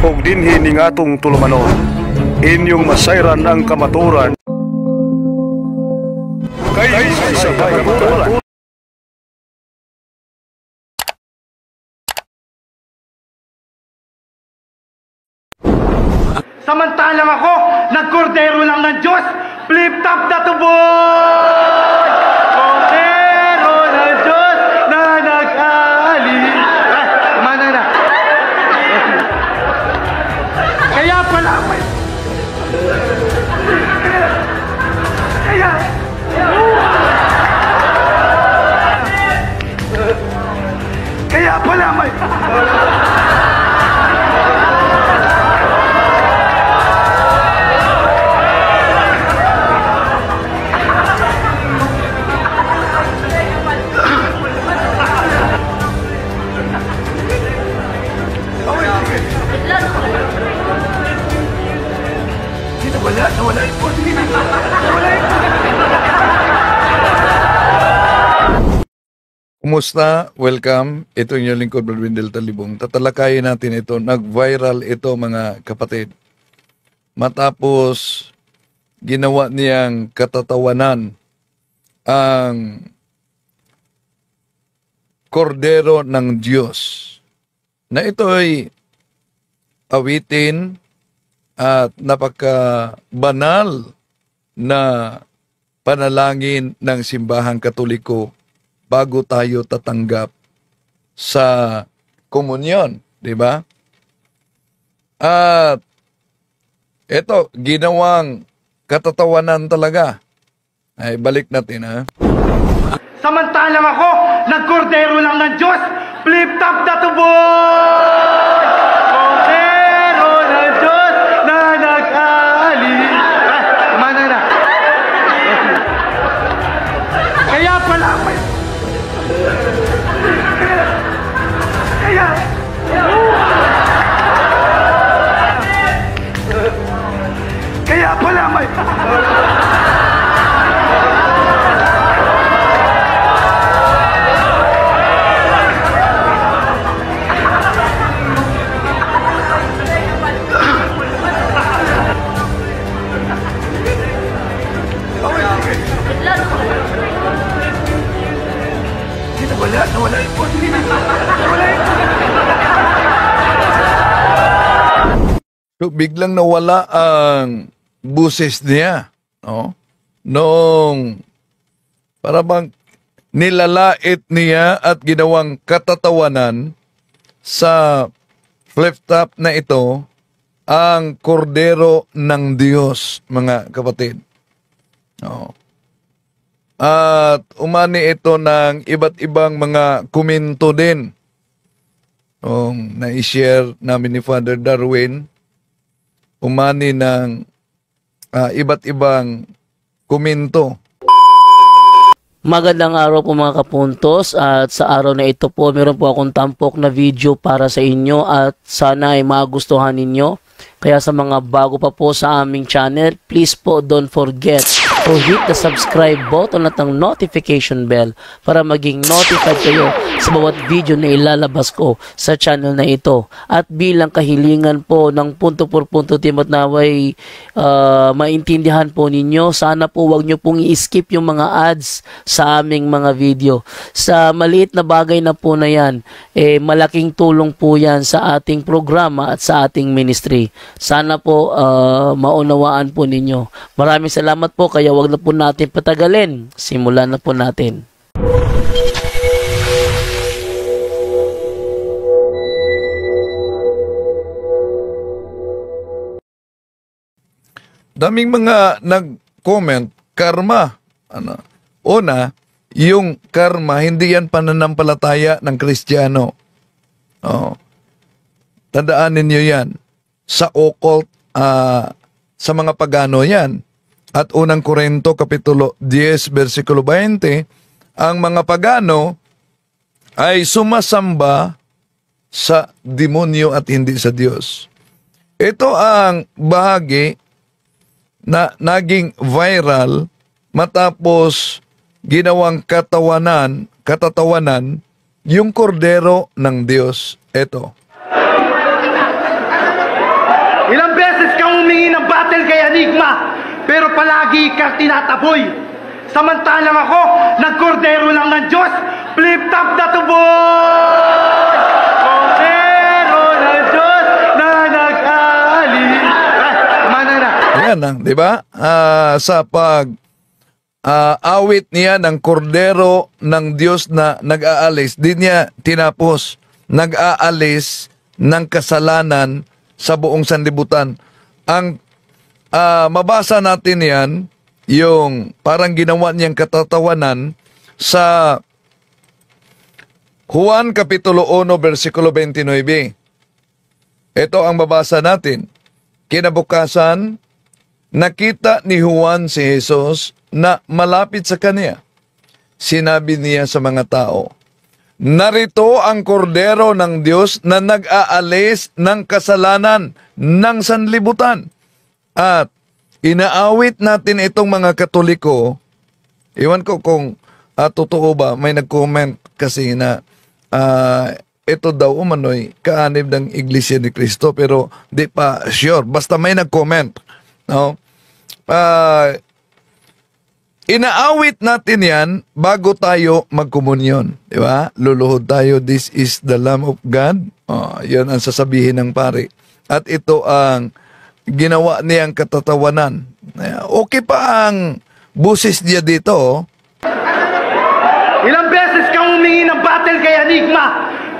ug dinhi ning atong tulumanon. Inyong masayran ang kamaturan kay sa kamaturan. Samantalang ako, nagkordero lang ng Diyos, flip-top na tubod! Kordero ng Diyos na nag-aalis. Kumana na. Kaya pala, may nawala yung phone. Kumusta? Welcome. Ito yung lingkod, Brad Wendell Talibong. Tatalakayin natin ito. Nag-viral ito, mga kapatid. Matapos ginawa niyang katatawanan ang kordero ng Diyos. Na ito ay awitin at napaka-banal na panalangin ng simbahang Katoliko bago tayo tatanggap sa komunyon, di ba? At ito, ginawang katatawanan talaga. Ay, balik natin, ha? Samantalang ako, nagkordero lang ng Diyos, flip-top na tubod! Kordero ng Diyos na nag-aalis. Kumana na. Kaya pala, Kaya pala may... Nawala yung phone. So, biglang nawala ang buses niya. No? Nung para bang nilalait niya at ginawang katatawanan sa flip-top na ito ang kordero ng Diyos, mga kapatid. No? At umani ito ng iba't ibang mga komento din. Na-share namin ni Father Darwin. Umani ng iba't ibang komento. Magandang araw po mga kapuntos, at sa araw na ito po meron po akong tampok na video para sa inyo at sana ay magustuhan ninyo. Kaya sa mga bago pa po sa aming channel, please po don't forget to hit the subscribe button at ang notification bell para maging notified kayo sa bawat video na ilalabas ko sa channel na ito. At bilang kahilingan po ng punto por punto team at naway maintindihan po ninyo, sana po wag nyo pong i-skip yung mga ads sa aming mga video. Sa maliit na bagay na po na yan, malaking tulong po yan sa ating programa at sa ating ministry. Sana po maunawaan po ninyo. Maraming salamat po, kaya wag na po natin patagalin. Simulan na po natin. Daming mga nag-comment, karma. Una, yung karma, hindi yan pananampalataya ng Kristiyano. Tandaan ninyo yan. Sa occult, sa mga pagano yan. At unang Korinto, Kapitulo 10, versikulo 20, ang mga pagano ay sumasamba sa demonyo at hindi sa Diyos. Ito ang bahagi na naging viral matapos ginawang katatawanan yung kordero ng Diyos. Ito. kay Enigma, pero palagi kang tinataboy. Samantalang ako, nagkordero lang ng Diyos, flip top na tuboy! Kordero ng Diyos na nag-aalis. Mana na. Ayan na, di ba? Sa awit niya ng kordero ng Diyos na nag-aalis, di niya tinapos, nag-aalis ng kasalanan sa buong sanlibutan. Ang mabasa natin yan, yung parang ginawa niyang katatawanan sa Juan Kapitulo 1, versikulo 29. Ito ang mabasa natin. Kinabukasan, nakita ni Juan si Jesus na malapit sa kanya. Sinabi niya sa mga tao, narito ang kordero ng Diyos na nag-aalis ng kasalanan ng sanlibutan. At inaawit natin itong mga Katoliko. Iwan ko kung totoo ba, may nag-comment kasi na ito daw umano'y kaanib ng Iglesia ni Cristo, pero di pa sure. Basta may nag-comment. No? Inaawit natin yan bago tayo magkomunyon. Di ba? Luluhod tayo, this is the Lamb of God. Yan ang sasabihin ng pari. At ito ang ginawa niyang katatawanan. Okay pa ang busis niya dito. Ilang beses kang humingi ng battle kay Enigma,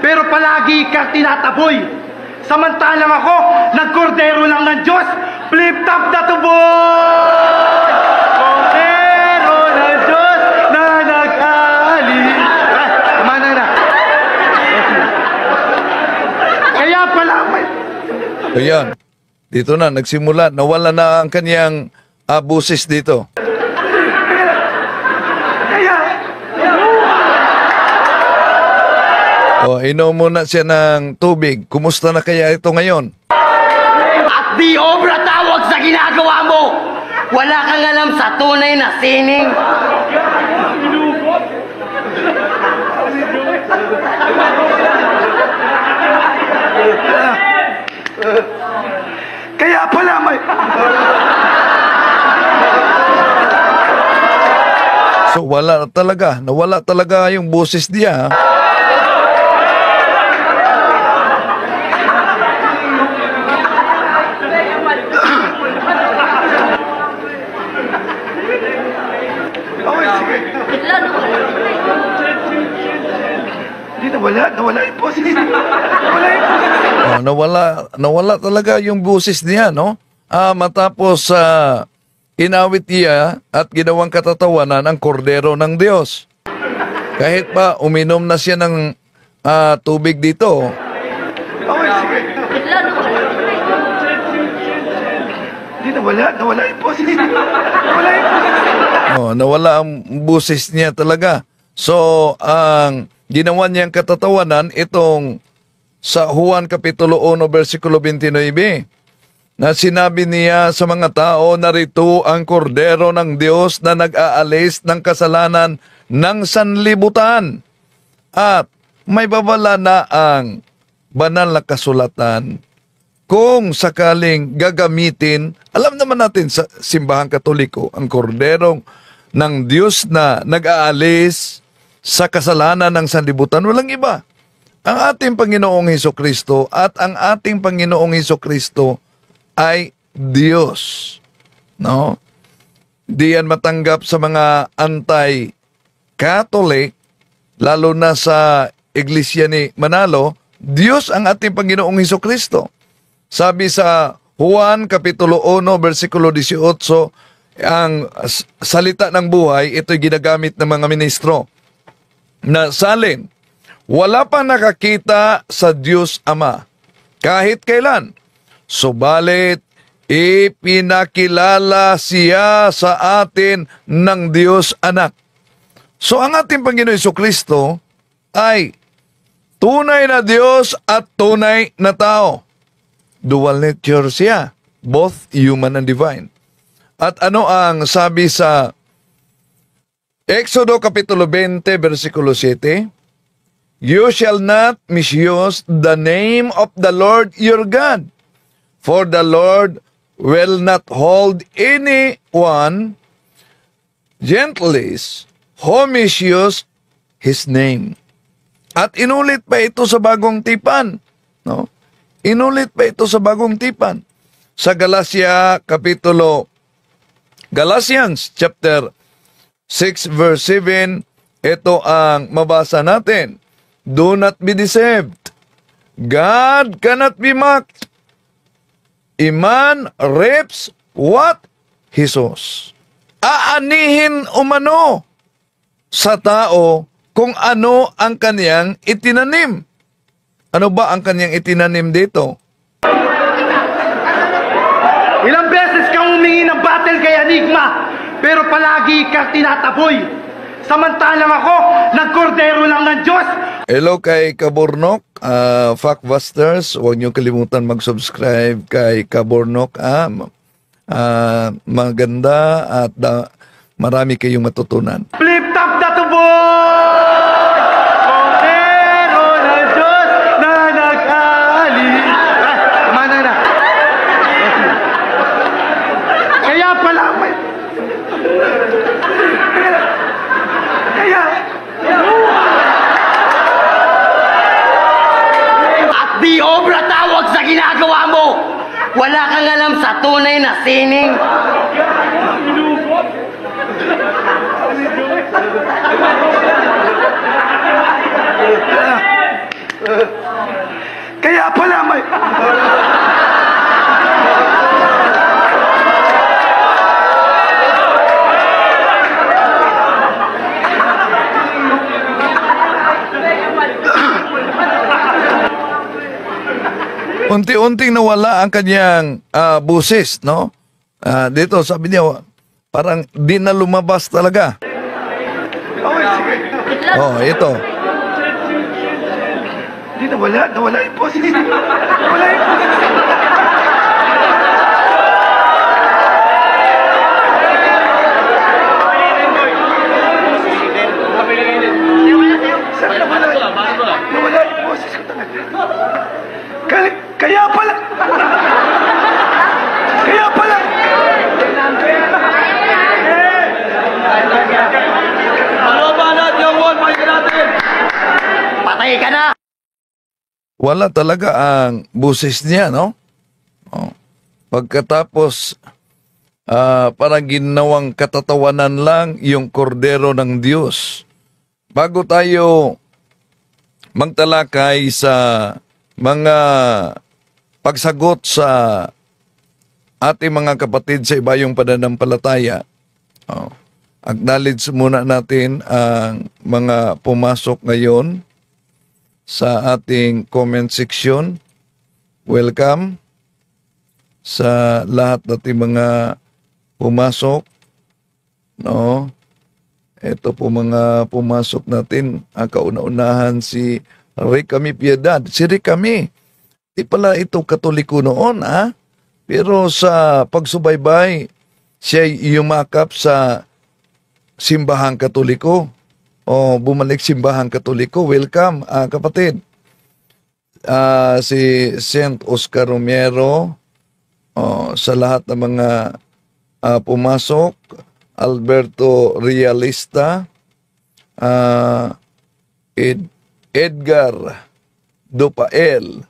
pero palagi kang tinataboy. Samantalang ako, nagkordero lang ng Diyos, flip top na tuboy! Kordero ng Diyos na nag-aalis. Mana na. Kaya pala, Ayan. Dito na, nagsimula. Nawala na ang kanyang busis dito. Inom muna siya ng tubig. Kumusta na kaya ito ngayon? At di obra tawag sa ginagawa mo! Wala kang alam sa tunay na sining. Kaya pala may... So wala talaga. Nawala talaga yung boses niya. Nawala yung boses. Nawala yung boses. Nawala talaga yung boses niya, no? Matapos inawit niya at ginawang katatawanan ang kordero ng Diyos. Kahit pa uminom na siya ng tubig dito. Nawala yung boses. Nawala yung boses. Nawala ang boses niya talaga. So, ang ginawa niyang katatawanan itong sa Juan Kapitulo 1, versikulo 29, na sinabi niya sa mga tao, narito ang kordero ng Diyos na nag-aalis ng kasalanan ng sanlibutan. At may babala na ang banal na kasulatan kung sakaling gagamitin. Alam naman natin sa simbahang Katoliko, ang korderong ng Diyos na nag-aalis sa kasalanan ng sanlibutan, walang iba. Ang ating Panginoong Hesukristo, at ang ating Panginoong Hesukristo ay Diyos. No? Di yan matanggap sa mga anti-Catholic, lalo na sa Iglesia ni Manalo. Diyos ang ating Panginoong Hesukristo. Sabi sa Juan Kapitulo 1, versikulo 18, ang salita ng buhay, ito'y ginagamit ng mga ministro na salin, wala pa nakakita sa Diyos Ama kahit kailan, subalit ipinakilala siya sa atin ng Diyos Anak. So ang ating Panginoon Hesukristo ay tunay na Diyos at tunay na tao. Dual nature siya, both human and divine. At ano ang sabi sa Exodo Kapitulo 20, versikulo 7? You shall not misuse the name of the Lord your God, for the Lord will not hold anyone gentles who misuse his name. At inulit pa ito sa bagong tipan. No? Inulit pa ito sa bagong tipan. Sa Galatians chapter 6 verse 7, ito ang mabasa natin. Do not be deceived. God cannot be mocked. A man reaps what he sows. Aanihin umano sa tao kung ano ang kaniyang itinanim. Ano ba ang kanyang itinanim dito? Ilang beses kang humingi ng battle kay Enigma, pero palagi kang tinataboy. Samantalang ako, nagkordero lang ng Diyos. Hello kay Kaburnok, Factbusters. Huwag niyo kalimutan mag-subscribe kay Kaburnok. Maganda at marami kayong matutunan. Flip top na to, boy! Kordero ng Diyos na nag-ali. Kumana na. Kaya pala, At di obra tawag sa ginagawa mo. Wala kang alam sa tunay na sining. Kaya pala may... Unti-unting nawala ang kanyang busis, no? Dito, sabi niya, parang di na lumabas talaga. Oh, ito. Hindi, nawala yung boses. Nawala yung boses. Saan nawala yung boses ko talaga. Kaya pala. Kaya pala. Patay ka na! Wala talaga ang busis niya, no? Oh. Pagkatapos, parang ginawang katatawanan lang yung kordero ng Diyos. Bago tayo magtalakay sa mga pagsagot sa ating mga kapatid sa iba yung pananampalataya, acknowledge muna natin ang mga pumasok ngayon sa ating comment section. Welcome sa lahat nating mga pumasok. No? Ito po mga pumasok natin. Kauna-unahan si Ricami Piedad. Si Ricami, di pala ito Katoliko noon, pero sa pagsubaybay, siya yumakap sa simbahang Katoliko. O bumalik simbahang Katoliko. Welcome, kapatid. Si Saint Oscar Romero, sa lahat ng mga pumasok, Alberto Realista, Edgar Dupael,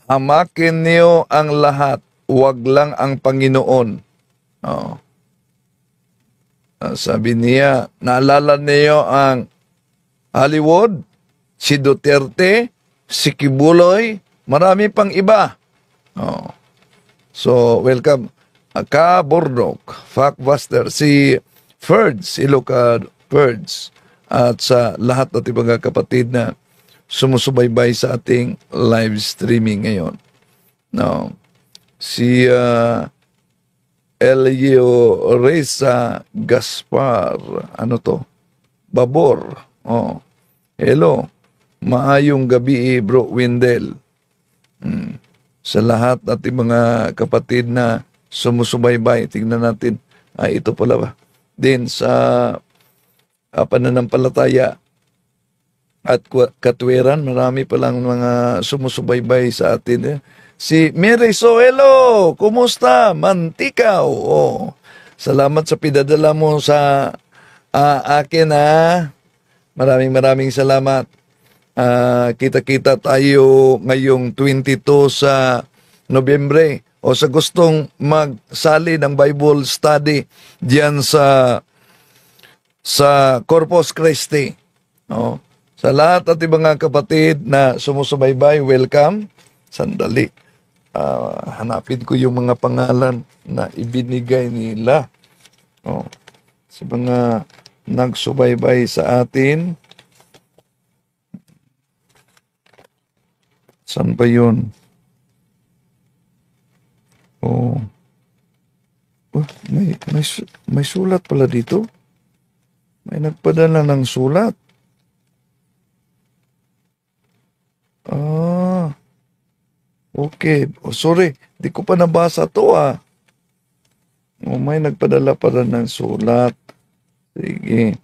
hamakin niyo ang lahat, wag lang ang Panginoon. Sabi niya, naalala niyo ang Hollywood, si Duterte, si Kibuloy, marami pang iba. So, welcome. Kaburnok, Factbuster, si Ferds, Ilocad Ferds, at sa lahat natin mga kapatid na sumusubaybay sa ating live streaming ngayon. No. Si Elio Reza Gaspar, ano to? Babor. Hello. Maayong gabi, Bro Wendell. Sa lahat natin mga kapatid na sumusubaybay, tingnan natin. Ito pala ba? Din sa pananampalataya at katwiran, marami palang mga sumusubaybay sa atin. Si Mary Soelo, kumusta? Mantikaw. Oh, salamat sa pidadala mo sa akin ha. Maraming salamat. Kita-kita tayo ngayong 22 sa Nobyembre. O sa gustong magsali ng Bible study diyan sa Corpus Christi. No? Sa lahat at mga kapatid na sumusubaybay, welcome. Sandali. Hanapin ko yung mga pangalan na ibinigay nila. No? Sa mga nagsubaybay sa atin. Saan ba yun? Oh. May sulat pala dito. May nagpadala ng sulat. Okay. Oh, sorry. Di ko pa nabasa to Oh, may nagpadala pala ng sulat. Sige.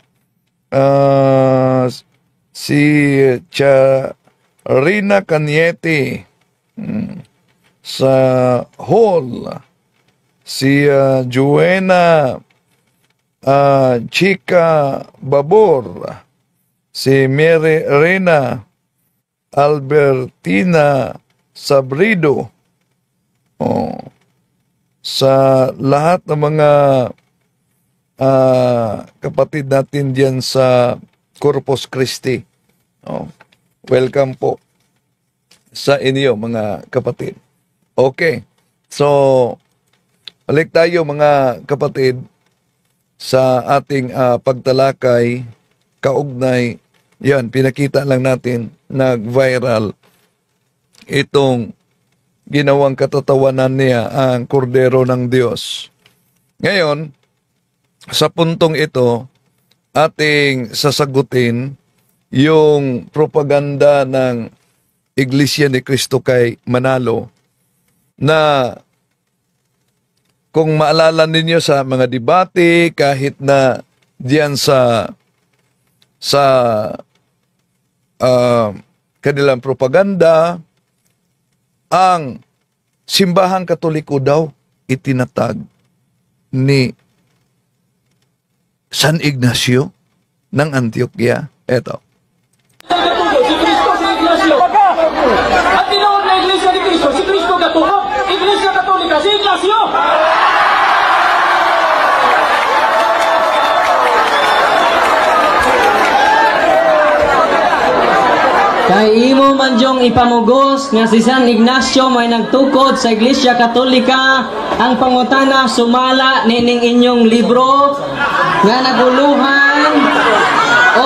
Si Rina Caniete sa hall. Si Joanna Chica Babor. Si Mary Rena Albertina Sabrido. Oh, sa lahat ng mga kapatid natin diyan sa Corpus Christi. Oh, welcome po sa inyo mga kapatid. Okay. So, balik tayo mga kapatid sa ating pagtalakay kaugnay. Yan, pinakita lang natin nag-viral itong ginawang katatawanan niya ang kordero ng Diyos. Ngayon, sa puntong ito, ating sasagutin yung propaganda ng Iglesia ni Cristo kay Manalo na kung maalala ninyo sa mga debate kahit na diyan sa kanilang propaganda, ang simbahang Katoliko daw itinatag ni San Ignacio ng Antioquia. Eto. Si Cristo si Ignacio. At tinawag na Iglesia ni Cristo, si Cristo Katuhok, Iglesia Katolika, si Ignacio. Kay imo man jong ipamugos nga si San Ignacio may nagtukod sa Iglesia Katolika, ang pangutana sumala nining inyong libro nga naguluhan o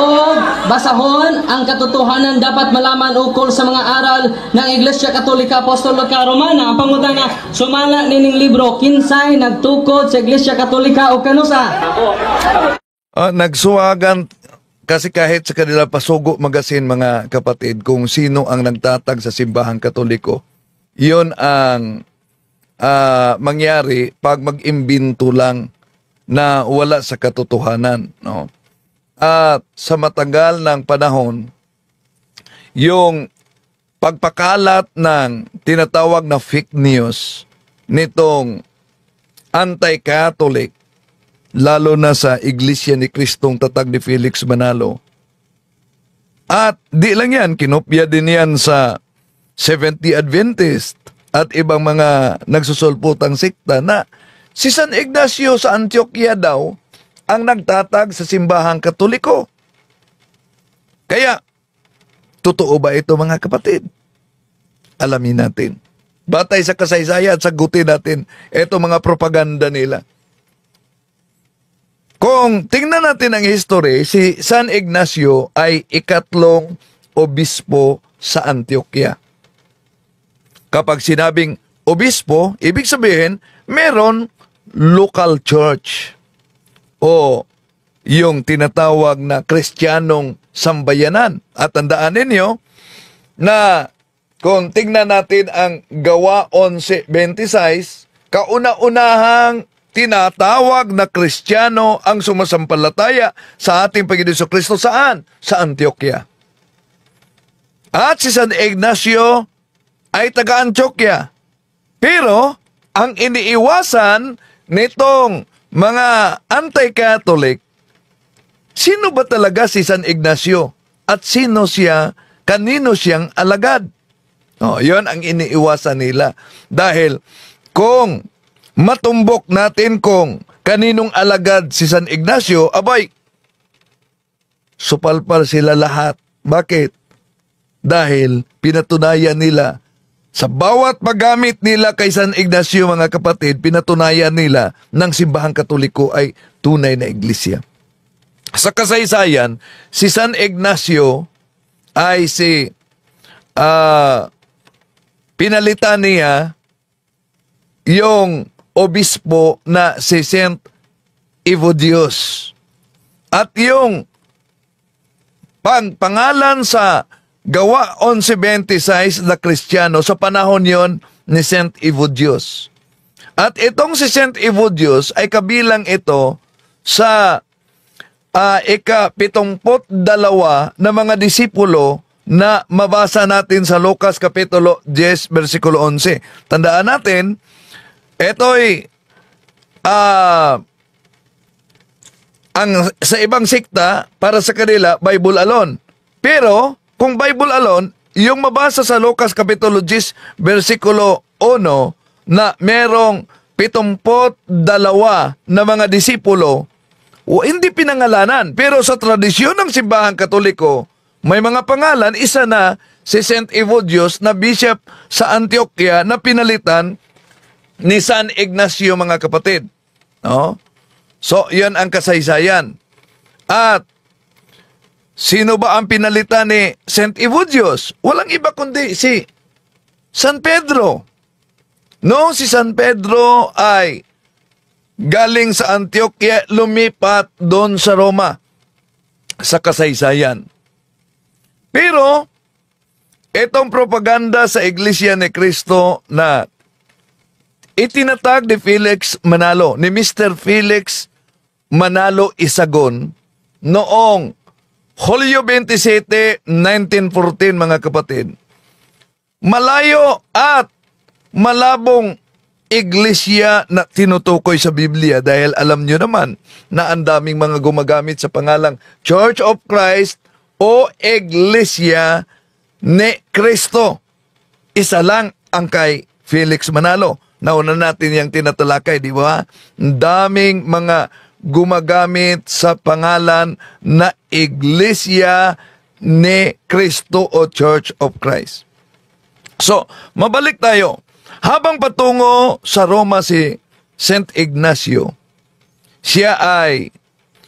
basahon ang katotohanan dapat malaman ukol sa mga aral ng Iglesia Katolika Apostolika Romana. Ang pangutana sumala nining libro kinsay nagtukod sa Iglesia Katolika o kanusa? Nagsuwagan kasi kahit sa kanila Pasugo Magazine mga kapatid kung sino ang nagtatag sa simbahang Katoliko, yun ang mangyari pag mag-imbento lang na wala sa katotohanan. No? At sa matagal ng panahon, yung pagpakalat ng tinatawag na fake news nitong anti-Catholic, lalo na sa Iglesia ni Cristong tatag ni Felix Manalo. At di lang yan, kinopya din yan sa 70 Adventist at ibang mga nagsusulputang sikta na si San Ignacio sa Antioquia daw ang nagtatag sa simbahang Katoliko. Kaya, totoo ba ito mga kapatid? Alamin natin. Batay sa kasaysayan at sagutin natin ito mga propaganda nila. Kung tingnan natin ang history, si San Ignacio ay ikatlong obispo sa Antioquia. Kapag sinabing obispo, ibig sabihin, meron local church o yung tinatawag na Kristiyanong sambayanan. At tandaan ninyo na kung tingnan natin ang Gawa 11:26, kauna-unahang tinatawag na Kristiyano ang sumasampalataya sa ating Panginoon Kristo saan? Sa Antioquia. At si San Ignacio ay taga Antioquia. Pero, ang iniiwasan nitong mga anti-Catholic, sino ba talaga si San Ignacio? At sino siya, kanino siyang alagad? Yon ang iniiwasan nila. Dahil kung matumbok natin kung kaninong alagad si San Ignacio, abay, supalpal sila lahat. Bakit? Dahil pinatunayan nila sa bawat paggamit nila kay San Ignacio, mga kapatid, pinatunayan nila ng simbahang Katoliko ay tunay na iglesia. Sa kasaysayan, si San Ignacio ay pinalitan niya yung obispo na si Saint Evodios. At yung pangalan sa Gawa 11:26 na Kristiyano sa panahon yon ni Saint Evodios. At itong si Saint Evodios ay kabilang ito sa ika-72 na mga disipulo na mabasa natin sa Lucas Kapitulo 10, versikulo 11. Tandaan natin, ito'y sa ibang sikta, para sa kanila, Bible alone. Pero, kung Bible alone, yung mabasa sa Lucas Kapitulo 10, versikulo 1, na merong 72 na mga disipulo, hindi pinangalanan. Pero sa tradisyon ng simbahang Katoliko, may mga pangalan, isa na si Saint Evodios na bishop sa Antioquia na pinalitan ni San Ignacio, mga kapatid. No? So, yan ang kasaysayan. At sino ba ang pinalitan ni Saint Evodios? Walang iba kundi si San Pedro. Noong si San Pedro ay galing sa Antioquia, lumipat doon sa Roma sa kasaysayan. Pero, itong propaganda sa Iglesia ni Cristo na itinatag ni Felix Manalo, ni Mr. Felix Manalo Isagon, noong Hulyo 27, 1914, mga kapatid. Malayo at malabong iglesia na tinutukoy sa Biblia dahil alam nyo naman na ang daming mga gumagamit sa pangalang Church of Christ o Iglesia ni Cristo. Isa lang ang kay Felix Manalo. Nauna natin yung tinatalakay, di ba? Ang daming mga gumagamit sa pangalan na Iglesia ni Cristo o Church of Christ. So, mabalik tayo. Habang patungo sa Roma si Saint Ignacio, siya ay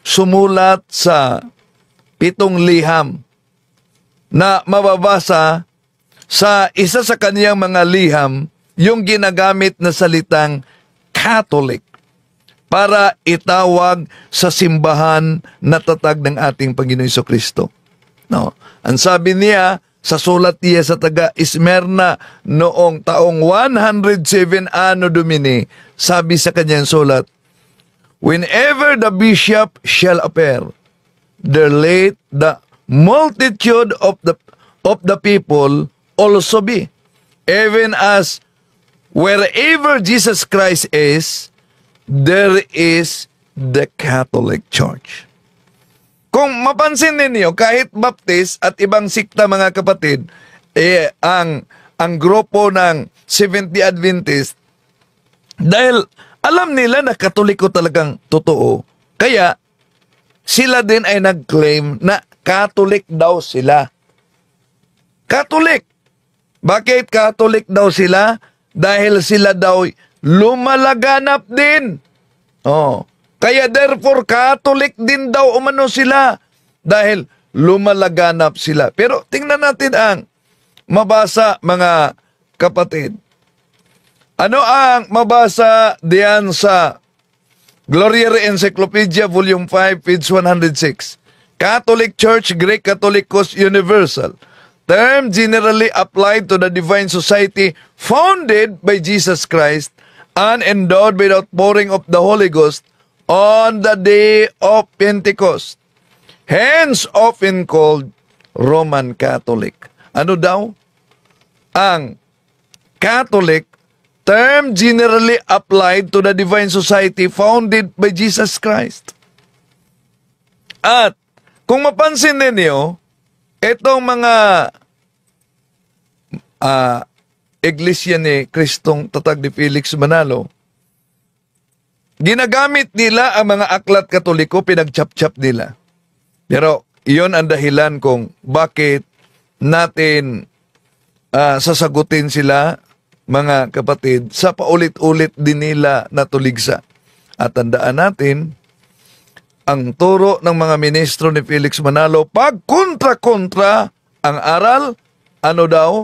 sumulat sa 7 liham na mababasa sa isa sa kaniyang mga liham yung ginagamit na salitang Catholic para itawag sa simbahan na tatag ng ating Panginoon Jesucristo. No? Ang sabi niya sa sulat niya sa taga Esmerna noong taong 107 Anno Domini, sabi sa kanyang sulat, "Whenever the bishop shall appear, there let the multitude of the people also be, even as wherever Jesus Christ is, there is the Catholic Church." Kung mapansin ninyo, kahit Baptist at ibang sikta, mga kapatid, ang grupo ng Seventh-day Adventist, dahil alam nila na Katoliko talagang totoo, kaya sila din ay nag-claim na Catholic daw sila. Catholic. Bakit Catholic daw sila? Dahil sila daw lumalaganap din. Kaya therefore Catholic din daw umano sila dahil lumalaganap sila. Pero tingnan natin ang mabasa, mga kapatid. Ano ang mabasa diyan sa Gloriae Encyclopedia Volume 5, page 106? Catholic Church, Greek Catholicos Universal. Term generally applied to the divine society founded by Jesus Christ and endowed by the outpouring of the Holy Ghost on the day of Pentecost. Hence often called Roman Catholic. Ano daw? Ang Catholic term generally applied to the divine society founded by Jesus Christ. At kung mapansin ninyo, itong mga iglesia ni Kristong Tatag ni Felix Manalo, ginagamit nila ang mga aklat Katoliko, pinagchap-chap nila. Pero iyon ang dahilan kung bakit natin sasagutin sila, mga kapatid, sa paulit-ulit din nila natuligsa. At tandaan natin, ang turo ng mga ministro ni Felix Manalo, pag kontra-kontra ang aral, ano daw?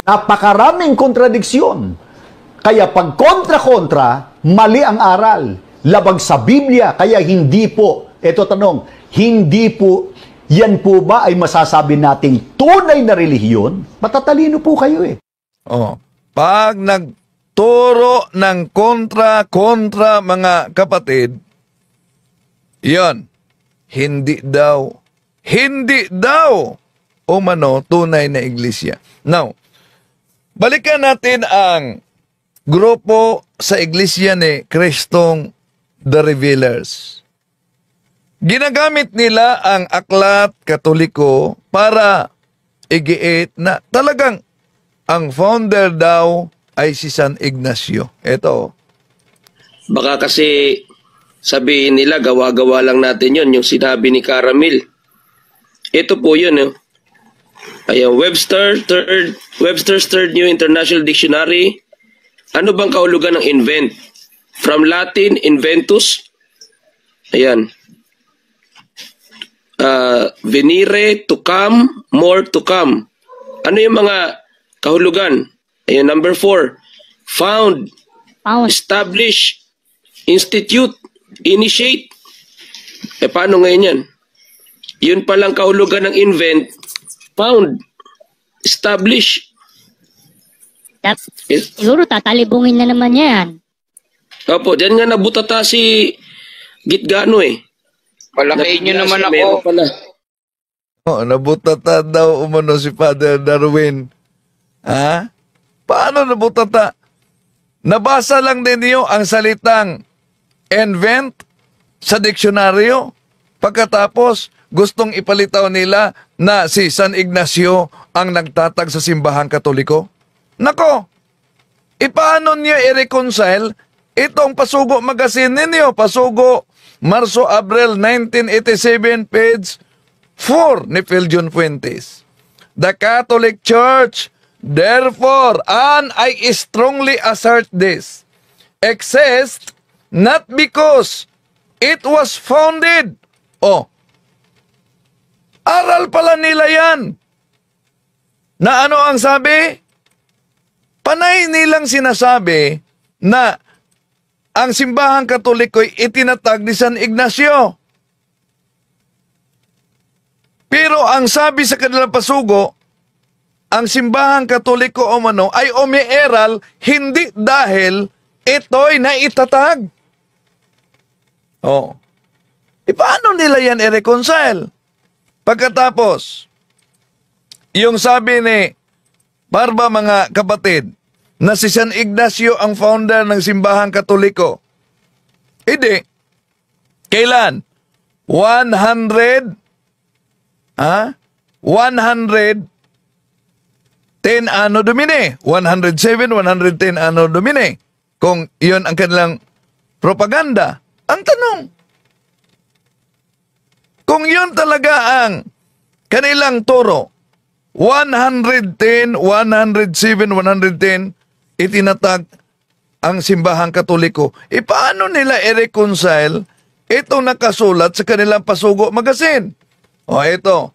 Napakaraming kontradiksyon. Kaya pag kontra-kontra, mali ang aral. Labag sa Biblia, kaya hindi po, ito tanong, hindi po, yan po ba ay masasabi nating tunay na relihiyon? Matatalino po kayo eh. Oh, pag nagturo ng kontra-kontra, mga kapatid, yon, hindi daw umano tunay na iglesia. Now, balikan natin ang grupo sa iglesia ni Kristong The Revealers. Ginagamit nila ang aklat Katoliko para igiit na talagang ang founder daw ay si San Ignacio. Ito. Baka kasi sabihin nila, gawa-gawa lang natin yon, yung sinabi ni Caramil. Ito po yun. Ayan, Webster's Third New International Dictionary. Ano bang kahulugan ng invent? From Latin, inventus. Ayan. Venire, to come, more to come. Ano yung mga kahulugan? Ayan, number 4. Found. Establish. Institute. Initiate. Paano ngayon yan? Yun palang kahulugan ng invent. Found. Establish. Siguro tatalibungin na naman yan. Opo, dyan nga nabutata si Gitgano eh. Palakihin nyo naman ako. Oh, nabutata daw umano si Father Darwin. Ha? Paano nabutata? Nabasa lang din niyo ang salitang invent sa diksyonaryo. Pagkatapos, gustong ipalitaw nila na si San Ignacio ang nagtatag sa simbahang Katoliko. Nako, paano niyo i-reconcile itong Pasugo magazine ninyo? Pasugo, Marso-Abril 1987, page 4 ni Phil John Fuentes. The Catholic Church, therefore, and I strongly assert this, exists not because it was founded. Oh, aral pala nila yan. Na ano ang sabi? Panay nilang sinasabi na ang simbahang Katoliko'y itinatag ni San Ignacio. Pero ang sabi sa kanilang pasugo, ang simbahang Katoliko umano ay umiiral hindi dahil ito'y naitatag. Oh. Paano nila yan i-reconcile? Pagkatapos, yung sabi ni Barba, mga kapatid, na si San Ignacio ang founder ng simbahang Katoliko. Hindi. Kailan? 110 Anno Domini. 107, 110 Anno Domini. Kung iyon ang kanilang propaganda. Ang tanong, kung yun talaga ang kanilang turo, 110, 107, 110, itinatag ang simbahang Katoliko. Paano nila i-reconcile itong nakasulat sa kanilang Pasugo magazine? O ito,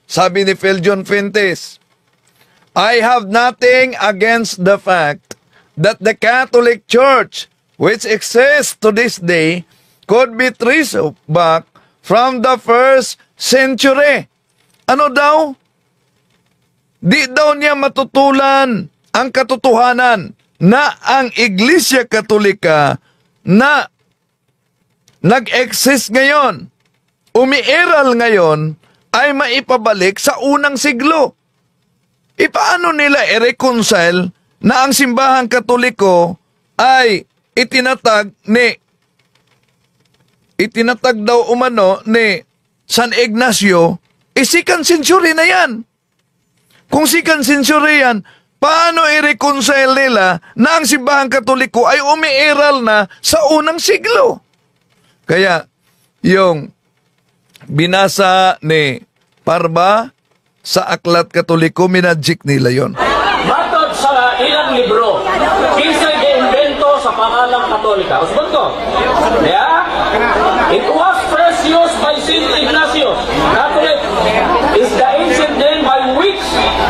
sabi ni Phil John Fuentes, I have nothing against the fact that the Catholic Church, which exists to this day, could be traced back from the 1st century. Ano daw? Di daw niya matutulan ang katotohanan na ang Iglesia Katolika na nag-exist ngayon, umiiral ngayon, ay maipabalik sa unang siglo. Paano nila i-reconcile na ang simbahang Katoliko ay itinatag daw umano ni San Ignacio, second century na yan. Kung second century yan, paano i-reconcile nila na ang simbahang Katoliko ay umiiral na sa unang siglo? Kaya, yung binasa ni Parba sa Aklat Katoliko, minadjik nila yon. Matod sa ilang libro, kisay giimbento sa pangalang Katolika. Usbon ko. Yeah? It was first used by Saint Ignatius. Catholic is the ancient name by which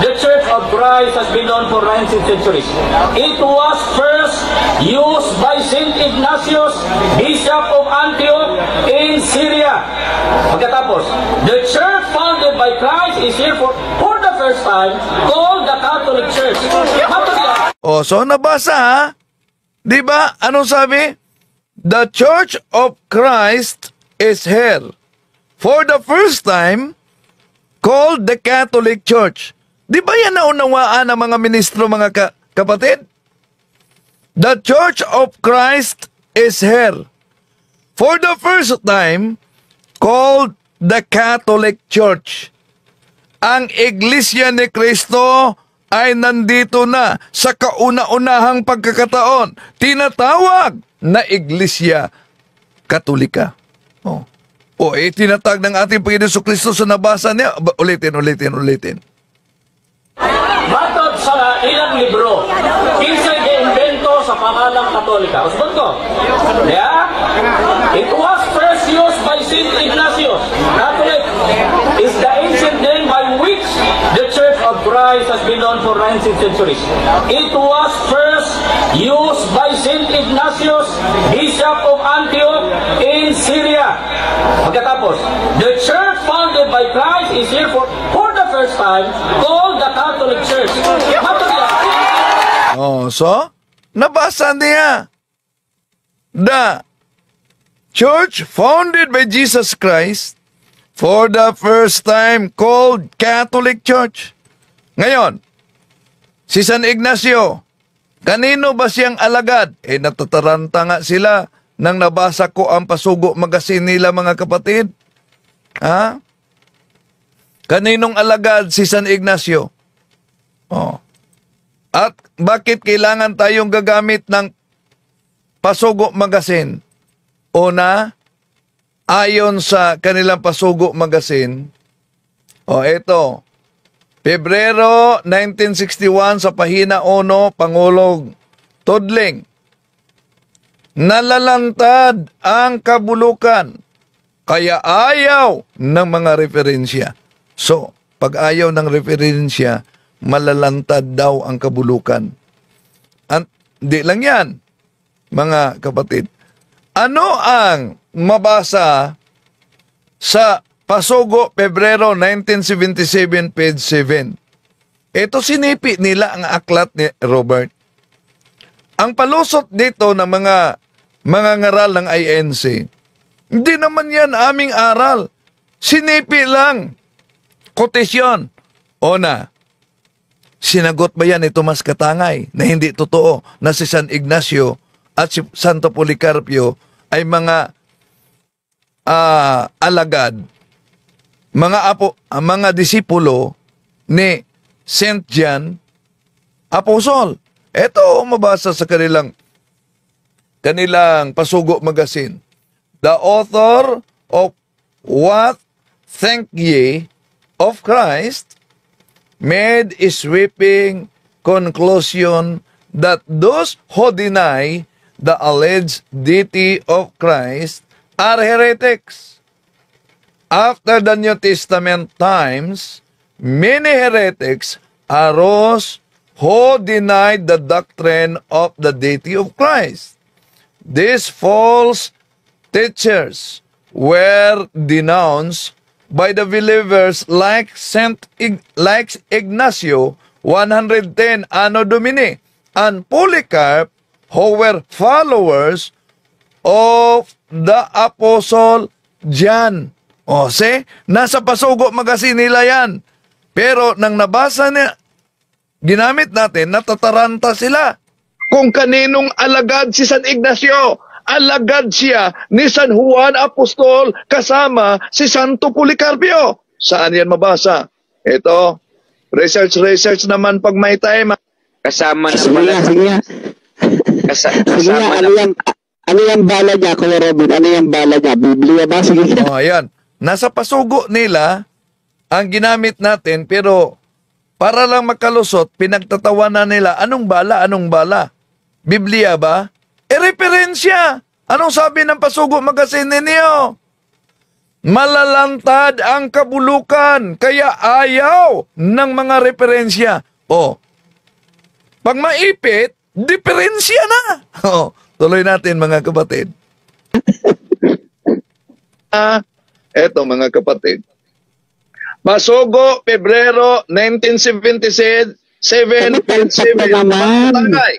the Church of Christ has been known for 19 centuries. It was first used by Saint Ignatius, Bishop of Antioch in Syria. Pagkatapos, the church founded by Christ is here for the first time called the Catholic Church. O, so nabasa ha? Diba? Anong sabi? The Church of Christ is here for the first time called the Catholic Church. Di ba yan naunawaan ng mga ministro, mga kapatid? The Church of Christ is here for the first time called the Catholic Church. Ang Iglesia ni Cristo ay nandito na sa kauna-unahang pagkakataon, tinatawag na Iglesia Katolika. Tinatag ng ating Panginoon Kristo sa nabasa niya. Ulitin. Matod sa ilang libro, kisay giimbento sa pangalang Katolika. Usbon ko. Yeah? It was first used by Saint Ignatius. Catholic is the ancient name by which the Church of Christ has been known for 19 centuries. It was first used by Saint Ignatius, Bishop of Antioch in Syria. Pagkatapos, the church founded by Christ is here for the first time called the Catholic Church. So, nabasa niya. The church founded by Jesus Christ for the first time called Catholic Church. Ngayon, si San Ignacio, kanino ba siyang alagad? Natataranta nga sila nang nabasa ko ang Pasugo magazine nila, mga kapatid. Ha? Kaninong alagad si San Ignacio? At bakit kailangan tayong gagamit ng Pasugo magazine? Una, ayon sa kanilang Pasugo magazine, ito, Pebrero 1961 sa pahina 1, Pangulong Tudling, nalalantad ang kabulukan, kaya ayaw ng mga referensya. So, pag ayaw ng referensya, malalantad daw ang kabulukan. At di lang yan, mga kapatid. Ano ang mabasa sa Pasugo, Pebrero 1977, page 7? Ito sinipi nila ang aklat ni Robert. Ang palusot dito ng mga ngaral ng INC, hindi naman yan aming aral. Sinipi lang. Kotisyon. Una, sinagot ba yan ni Tomas Katangay na hindi totoo na si San Ignacio at si Santo Policarpio ay mga alagad, mga disipulo ni Saint John Apostle? Ito mabasa sa kanilang Pasugo magazine. The author of What Think Ye of Christ made a sweeping conclusion that those who deny the alleged deity of Christ are heretics. After the New Testament times, many heretics arose who denied the doctrine of the deity of Christ. These false teachers were denounced by the believers like Ignacio 110 Anno Domini and Polycarp, who were followers of the Apostle John. See? Nasa Pasugo magazine nila yan. Pero nang nabasa ginamit natin, natataranta sila. Kung kaninong alagad si San Ignacio, alagad siya ni San Juan Apostol kasama si Santo Policarpio. Saan yan mabasa? Ito, research naman pag may time. Kasama na Sige pala. nga, sige nga. Sige nga, ano yung bala niya, Kuya Robin? Ano yung bala niya? Biblia ba? Sige nga. Oh, ayan. Nasa pasugo nila ang ginamit natin, pero para lang makalusot, pinagtatawanan nila, anong bala, anong bala? Biblia ba? Referensya. Anong sabi ng pasugo magazine ninyo? Malalantad ang kabulukan, kaya ayaw ng mga referensya. O, pag maipit, diferensya na. O, tuloy natin mga kapatid. Eto mga kapatid. Pasugo, Pebrero 1977, 7.7 Tagay.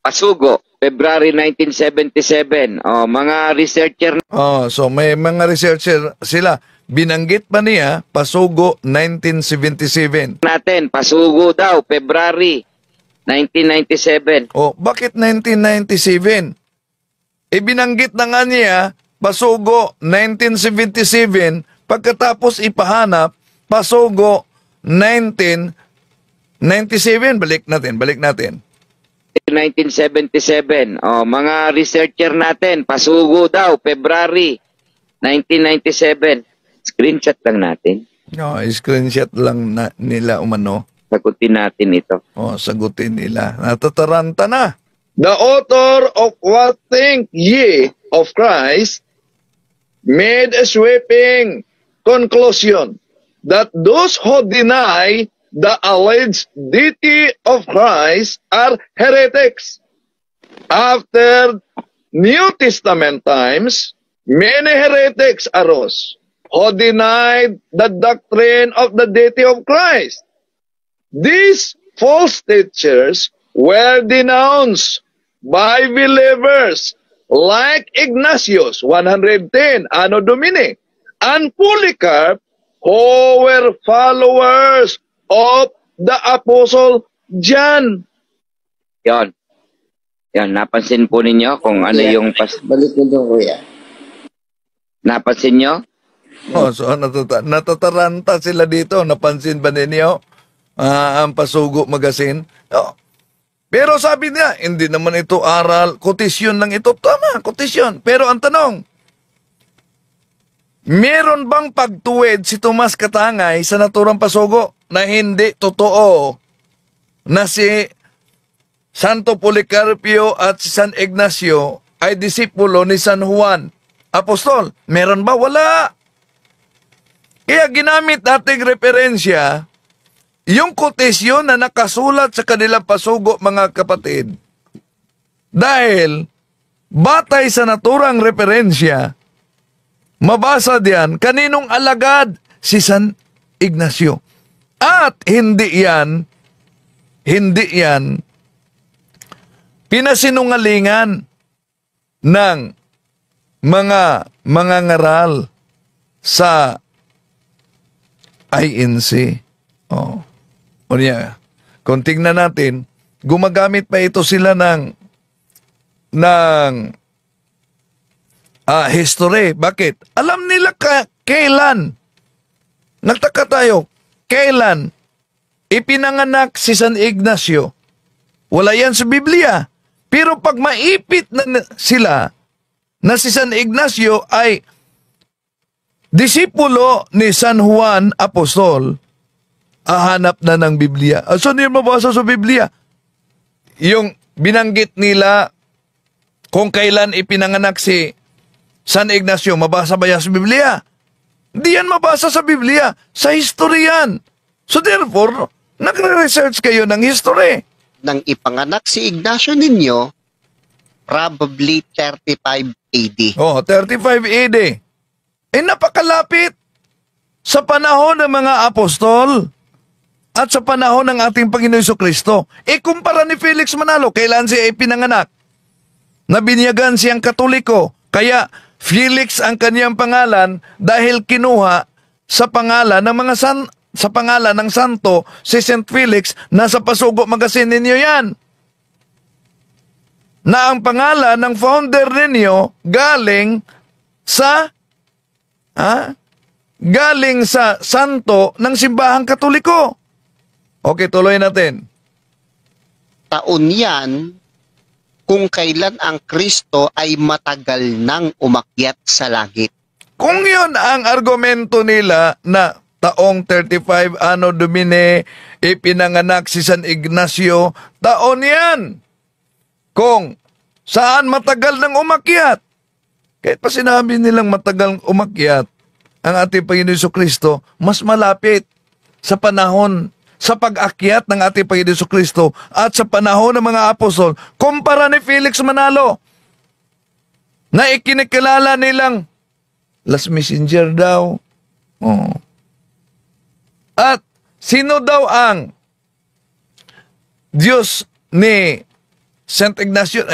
Pasugo, February 1977. Mga researcher So may mga researcher sila. Binanggit pa niya, Pasugo 1977. natin, Pasugo daw, February 1997. Bakit 1997? Binanggit na nga niya, Pasugo 1977, pagkatapos ipahanap, Pasugo 1997. Balik natin. 1977. Mga researcher natin, Pasugo daw, February 1997. Screenshot lang natin. Screenshot lang nila umano. Sagutin natin ito. Sagutin nila. Natataranta na. The author of What Think Ye of Christ made a sweeping conclusion that those who deny the alleged deity of Christ are heretics. After New Testament times, many heretics arose who denied the doctrine of the deity of Christ. These false teachers were denounced by believers like Ignatius, 110, Anno Domini, and Polycarp, who were followers of the Apostle John. Yan, napansin po ninyo kung ano yung Balik mo doon, Kuya. Napansin nyo? So natataranta sila dito. Napansin ba ninyo ang Pasugo Magazine? Pero sabi niya, hindi naman ito aral, kotisyon lang ito. Tama, kotisyon. Pero ang tanong, meron bang pagtuwid si Tomas Katangay sa naturang Pasugo na hindi totoo na si Santo Policarpio at si San Ignacio ay disipulo ni San Juan Apostol? Meron ba? Wala. Kaya ginamit nating referensya yung kotisyon na nakasulat sa kanilang Pasugo, mga kapatid. Dahil batay sa naturang referensya, mabasa diyan kaninong alagad si San Ignacio. At hindi yan pinasinungalingan ng mga ngaral sa INC. Kung tingnan natin, gumagamit pa ito sila ng history. Bakit? Alam nila kailan. Nagtaka tayo, kailan ipinanganak si San Ignacio. Wala yan sa Biblia. Pero pag maipit na sila na si San Ignacio ay disipulo ni San Juan Apostol, hahanap na ng Biblia. Saan yun mabasa sa Biblia? Yung binanggit nila kung kailan ipinanganak si San Ignacio, mabasa ba yan sa Biblia? Hindi yan mabasa sa Biblia. Sa history yan. So therefore, nagre-research kayo ng history. Nang ipanganak si Ignacio ninyo, probably 35 AD. 35 AD. Napakalapit sa panahon ng mga apostol at sa panahon ng ating Panginoon Jesucristo. Kumpara ni Felix Manalo, kailan siya ipinanganak? Nabinyagan siyang Katoliko, kaya Felix ang kaniyang pangalan dahil kinuha sa pangalan ng mga sa pangalan ng santo, si St. Felix, nasa Pasugo Magazine ninyo yan. Na ang pangalan ng founder ninyo galing sa santo ng simbahang Katoliko. Okay, tuloy natin. Taon yan kung kailan ang Kristo ay matagal nang umakyat sa langit. Kung yun ang argumento nila na taong 35 Anno Domini ipinanganak si San Ignacio, taon yan. Kung saan matagal nang umakyat. Kahit pa sinabi nilang matagal umakyat, ang ating Panginoon Jesucristo mas malapit sa panahon, sa pag-akyat ng ating Panginoon Jesucristo at sa panahon ng mga apostol, kumpara ni Felix Manalo, na ikinikilala nilang last messenger daw. Oh. At sino daw ang Diyos ni St. Ignacio?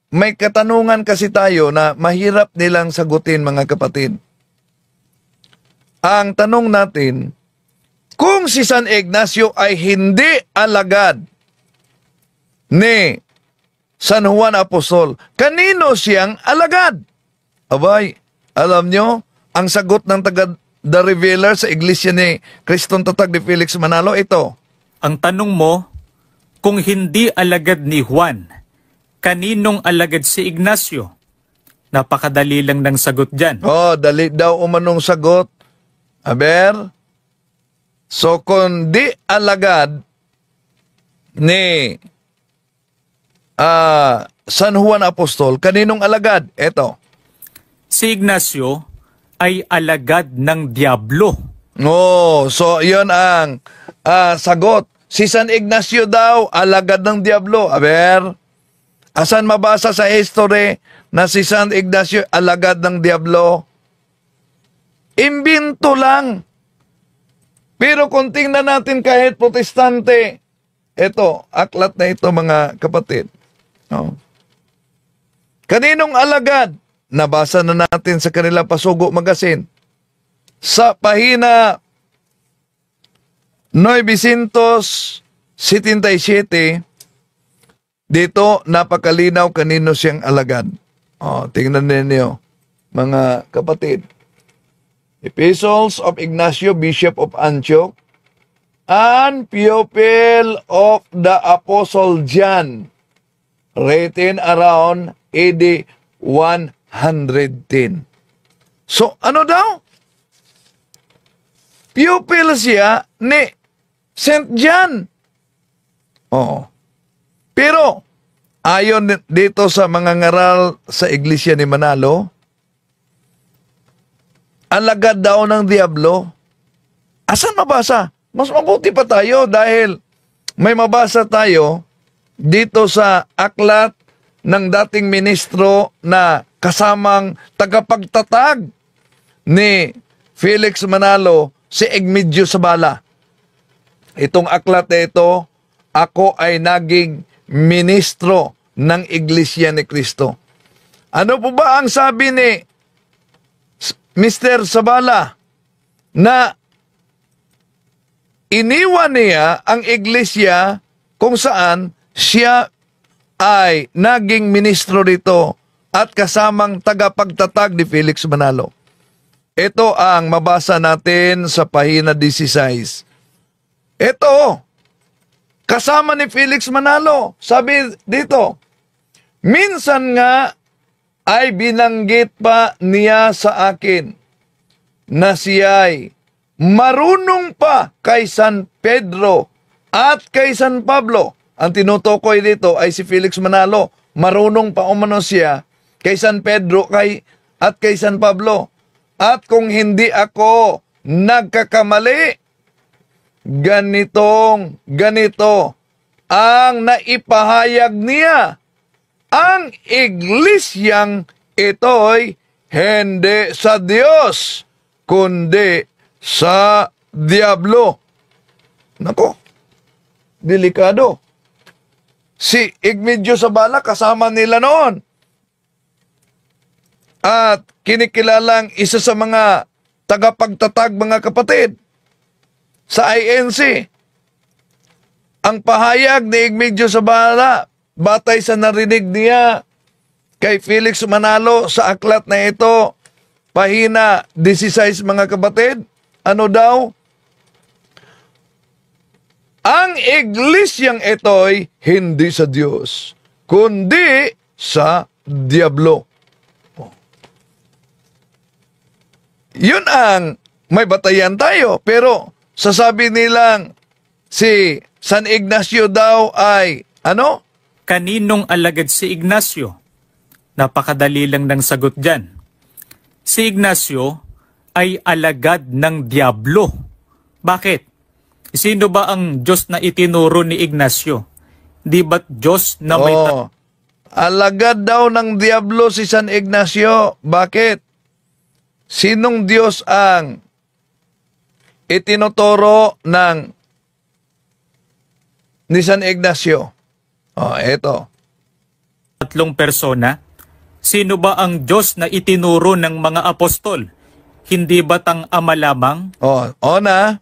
May katanungan kasi tayo na mahirap nilang sagutin, mga kapatid. Ang tanong natin, kung si San Ignacio ay hindi alagad ni San Juan Apostol, kanino siyang alagad? Abay, alam nyo, ang sagot ng taga-The Revealer sa iglesia ni Kristong Tatag ni Felix Manalo, ito. Ang tanong mo, kung hindi alagad ni Juan, kaninong alagad si Ignacio? Napakadali lang ng sagot dyan. Oh, dali daw umanong sagot. Aber, so kung di alagad ni San Juan Apostol, kaninong alagad? Ito. Si Ignacio ay alagad ng Diablo. Oh, so yun ang sagot. Si San Ignacio daw, alagad ng Diablo. Aber, asan mabasa sa history na si San Ignacio alagad ng Diablo? Imbinto lang. Pero kung tingnan natin kahit protestante, ito, aklat na ito, mga kapatid. Oh. Kaninong alagad? Nabasa na natin sa kanila Pasugo Magazine. Sa pahina 977, dito napakalinaw kanino siyang alagad. Oh, tingnan ninyo, mga kapatid. Epistles of Ignacio, Bishop of Antioch, and pupil of the Apostle John, written around AD 110. So, ano daw? Pupil siya ni St. John. Oo. Pero, ayon dito sa mga ngaral sa iglesia ni Manalo, alagad daw ng Diablo. Asan mabasa? Mas mabuti pa tayo dahil may mabasa tayo dito sa aklat ng dating ministro na kasamang tagapagtatag ni Felix Manalo, si Egmedio Sabala. Itong aklat na ito, ako ay naging ministro ng Iglesia ni Cristo. Ano po ba ang sabi ni Mr. Sabala? Na iniwan niya ang iglesia kung saan siya ay naging ministro rito at kasamang tagapagtatag ni Felix Manalo. Ito ang mabasa natin sa pahina 16. Ito, kasama ni Felix Manalo. Sabi dito, minsan nga ay binanggit pa niya sa akin na siya'y marunong pa kay San Pedro at kay San Pablo. Ang tinutukoy dito ay si Felix Manalo. Marunong pa umano siya kay San Pedro at kay San Pablo. At kung hindi ako nagkakamali, ganito ang naipahayag niya. Ang iglesyang ito'y hindi sa Diyos, kundi sa Diablo. Nako, delikado. Si Egmedio Sabala kasama nila noon. At kinikilalang isa sa mga tagapagtatag, mga kapatid. sa INC. Ang pahayag ni Igmedio Zabala, batay sa narinig niya kay Felix Manalo sa aklat na ito, pahina 16 mga kapatid, ano daw? Ang iglesyang ito'y hindi sa Diyos, kundi sa Diablo. Yun ang may batayan tayo, pero sasabi nilang si San Ignacio daw ay, ano? Kaninong alagad si Ignacio? Napakadali lang ng sagot dyan. Si Ignacio ay alagad ng Diablo. Bakit? Sino ba ang Diyos na itinuro ni Ignacio? Di ba't Diyos na may... alagad daw ng Diablo si San Ignacio. Bakit? Sinong Diyos ang itinuturo ni San Ignacio? Eto. Tatlong persona. Sino ba ang Diyos na itinuro ng mga apostol? Hindi ba't ang Ama lamang? Na.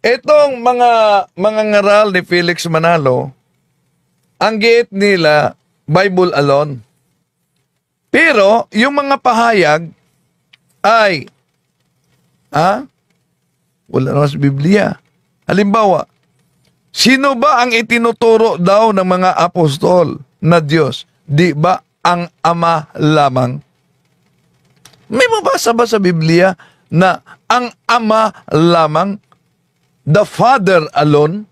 Etong mga ngaral ni Felix Manalo, ang giit nila, Bible alone. Pero, yung mga pahayag ay, wala naman sa Biblia. Halimbawa, sino ba ang itinuturo daw ng mga apostol na Diyos? Di ba ang Ama lamang? May mabasa ba sa Biblia na ang Ama lamang? The Father alone?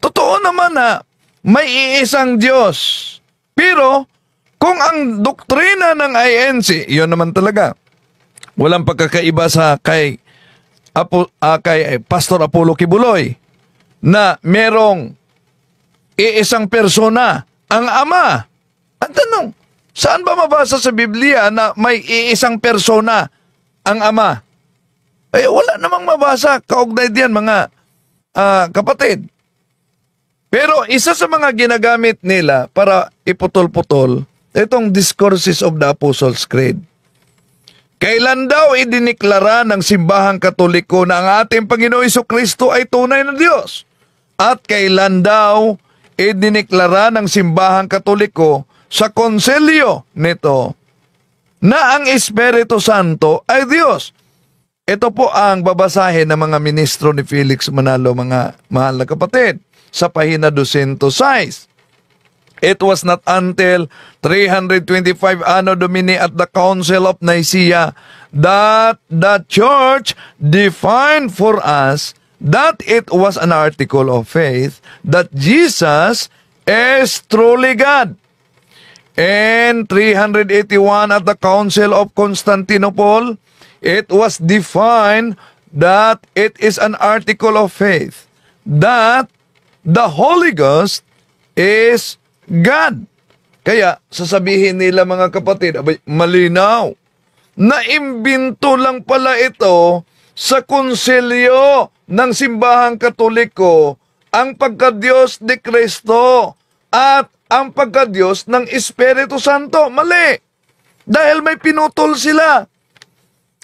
Totoo naman na may iisang Diyos. Pero, kung ang doktrina ng INC, yun naman talaga, walang pagkakaiba sa kay Pastor Apollo Kibuloy, na merong iisang persona, ang Ama. Ang tanong, saan ba mabasa sa Biblia na may iisang persona, ang Ama? Wala namang mabasa. Kaugnay diyan, mga kapatid. Pero isa sa mga ginagamit nila para iputol-putol, itong Discourses of the Apostles' Creed. Kailan daw idiniklara ng simbahang Katoliko na ang ating Panginoong Jesucristo ay tunay na Diyos? At kailan daw idiniklara ng simbahang Katoliko sa konselyo nito na ang Espiritu Santo ay Diyos? Ito po ang babasahin ng mga ministro ni Felix Manalo, mga mahal na kapatid, sa pahina 206. It was not until 325 Anno Domini at the Council of Nicaea that the Church defined for us that it was an article of faith that Jesus is truly God. In 381 at the Council of Constantinople, it was defined that it is an article of faith that the Holy Ghost is God. Kaya sasabihin nila, mga kapatid, abay, malinaw, naimbento lang pala ito sa konselyo ng simbahang Katoliko ang pagka-Diyos ni Kristo at ang pagka-Diyos ng Espiritu Santo. Mali! Dahil may pinutol sila.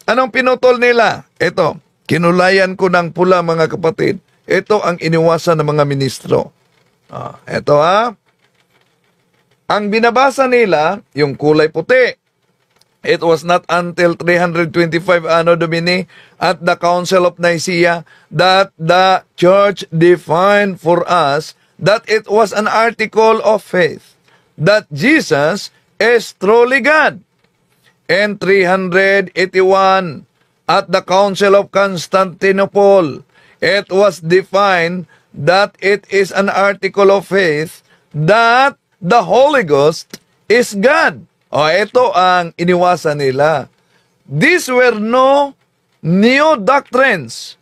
Anong pinutol nila? Ito, kinulayan ko ng pula, mga kapatid. Ito ang iniwasan ng mga ministro. Ito Ang binabasa nila, yung kulay puti. It was not until 325 Anno Domini at the Council of Nicaea that the Church defined for us that it was an article of faith that Jesus is truly God. And 381 at the Council of Constantinople, it was defined that it is an article of faith that the Holy Ghost is God. Ito ang iniwasan nila. These were no new doctrines.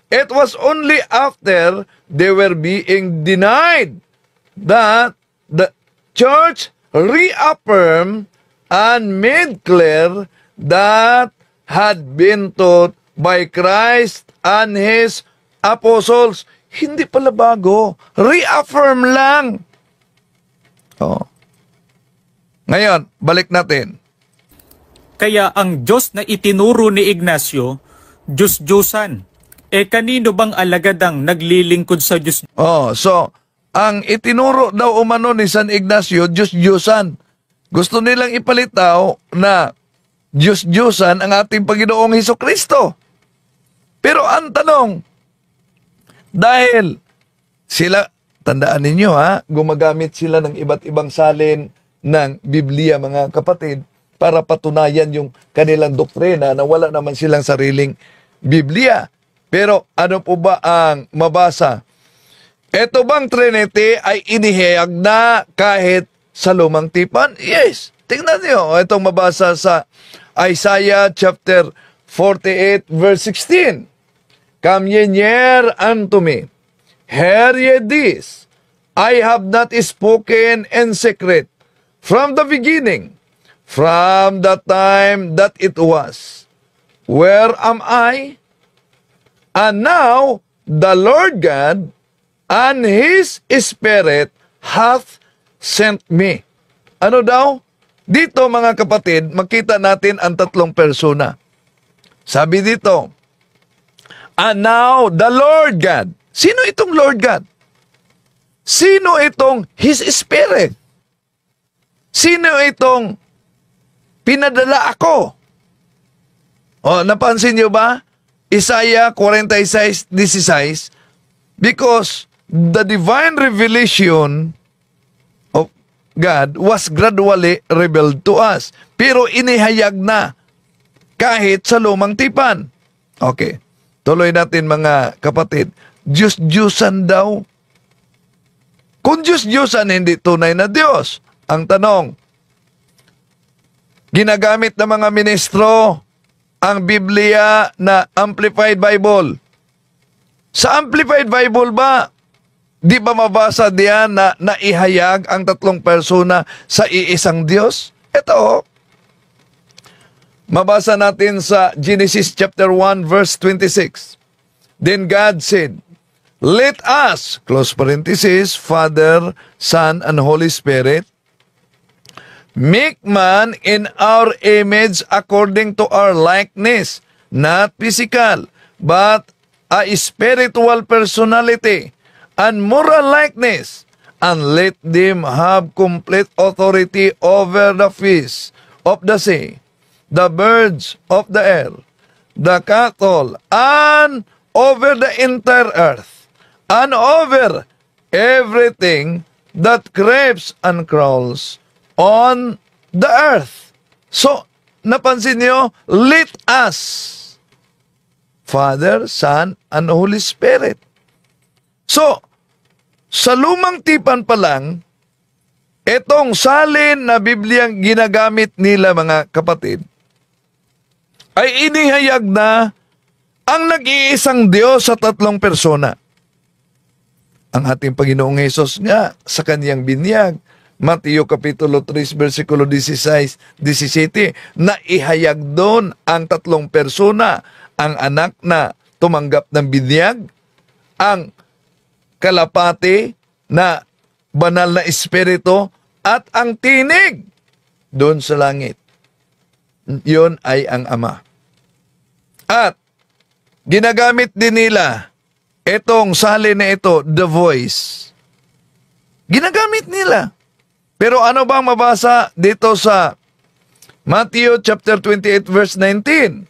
It was only after they were being denied that the Church reaffirmed and made clear that had been taught by Christ and His apostles. Hindi pala bago. Reaffirm lang. Ngayon, balik natin. Kaya ang Diyos na itinuro ni Ignacio, Diyos-Diyosan, kanino bang alagad ang naglilingkod sa Diyos? Oh, so, ang itinuro daw umano ni San Ignacio, Diyos-Diyosan. Gusto nilang ipalit daw na Diyos-Diyosan ang ating Panginoong Hesukristo. Pero ang tanong, dahil sila, tandaan ninyo ha, gumagamit sila ng iba't ibang salin ng Biblia, mga kapatid, para patunayan yung kanilang doktrina na wala naman silang sariling Biblia. Pero ano po ba ang mabasa? Ito bang Trinity ay inihayag na kahit sa lumang tipan? Yes. Tingnan niyo, itong mabasa sa Isaiah chapter 48 verse 16. Come ye near unto me, hear ye this. I have not spoken in secret from the beginning, from the time that it was. Where am I? And now the Lord God and His Spirit hath sent me. Ano daw? Dito mga kapatid, makita natin ang tatlong persona. Sabi dito, and now the Lord God. Sino itong Lord God? Sino itong His Spirit? Sino itong pinadala ako? O, napansin niyo ba? Isaiah 46:16, because the divine revelation of God was gradually revealed to us. Pero inihayag na kahit sa lumang tipan. Okay, tuloy natin mga kapatid. Diyos-Diyosan daw. Kung Diyos-Diyosan, hindi tunay na Diyos. Ang tanong, ginagamit ng mga ministro ang Biblia na Amplified Bible. Sa Amplified Bible ba, di ba mabasa diyan na naihayag ang tatlong persona sa iisang Diyos? Ito, mabasa natin sa Genesis chapter 1 verse 26. Then God said, let us, close parenthesis, Father, Son, and Holy Spirit, make man in our image according to our likeness, not physical, but a spiritual personality and moral likeness, and let them have complete authority over the fish of the sea, the birds of the air, the cattle, and over the entire earth, and over everything that creeps and crawls on the earth. So, napansin niyo, let us, Father, Son, and Holy Spirit. So, sa lumang tipan pa lang, itong salin na Bibliang ginagamit nila mga kapatid, ay inihayag na ang nag-iisang Diyos sa tatlong persona. Ang ating Panginoong Hesus nga sa kaniyang binyag, Mateo Kapitulo 3, versikulo 16, 17, na ihayag doon ang tatlong persona, ang anak na tumanggap ng binyag, ang kalapati na banal na espiritu, at ang tinig doon sa langit. Yun ay ang Ama. At ginagamit din nila itong salin na ito, the voice. Ginagamit nila. Pero ano bang mabasa dito sa Matthew chapter 28 verse 19?